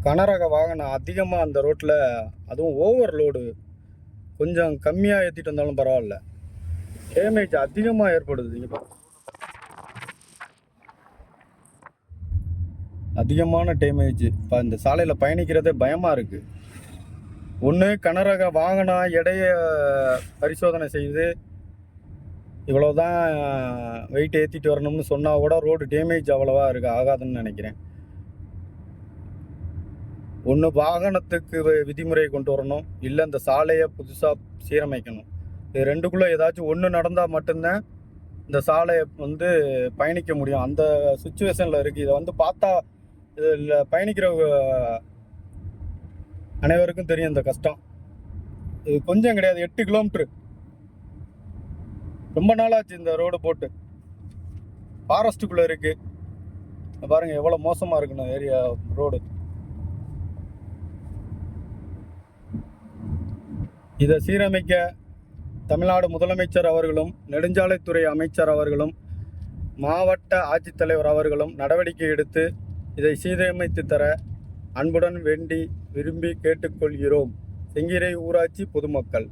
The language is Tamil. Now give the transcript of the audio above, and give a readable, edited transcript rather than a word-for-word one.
கனரக வாகனம் அதிகமாக அந்த ரோட்டில், அதுவும் ஓவர்லோடு கொஞ்சம் கம்மியாக ஏற்றிட்டு வந்தாலும் பரவாயில்ல, டேமேஜ் அதிகமாக ஏற்படுது. இங்கே அதிகமான டேமேஜ். இப்போ இந்த சாலையில் பயணிக்கிறதே பயமாக இருக்குது. ஒன்று கனரக வாகனம் எடைய பரிசோதனை செய்து இவ்வளோதான் வெயிட் ஏற்றிட்டு வரணும்னு சொன்னால் கூட ரோடு டேமேஜ் அவ்வளோவா ஆகாதுன்னு நினைக்கிறேன். ஒன்று வாகனத்துக்கு விதிமுறை கொண்டு வரணும், இல்லை இந்த சாலையை புதுசாக சீரமைக்கணும். இது ரெண்டுக்குள்ளே ஏதாச்சும் ஒன்று நடந்தால் மட்டும்தான் இந்த சாலையை பயணிக்க முடியும். அந்த சுச்சுவேஷனில் இருக்குது. இதை பார்த்தா இதில் பயணிக்கிற அனைவருக்கும் தெரியும் இந்த கஷ்டம். இது கொஞ்சம் கிடையாது, 8 கிலோமீட்ரு. ரொம்ப நாளாச்சு இந்த ரோடு போட்டு. ஃபாரஸ்ட்டுக்குள்ளே இருக்குது. பாருங்கள் எவ்வளோ மோசமாக இருக்குன்னு ஏரியா ரோடு. இதை சீரமைக்க தமிழ்நாடு முதலமைச்சர் அவர்களும், நெடுஞ்சாலைத்துறை அமைச்சர் அவர்களும், மாவட்ட ஆட்சித்தலைவர் அவர்களும் நடவடிக்கை எடுத்து இதை சீரமைத்து தர அன்புடன் வேண்டி விரும்பி கேட்டுக்கொள்கிறோம். செங்கிரை ஊராட்சி பொதுமக்கள்.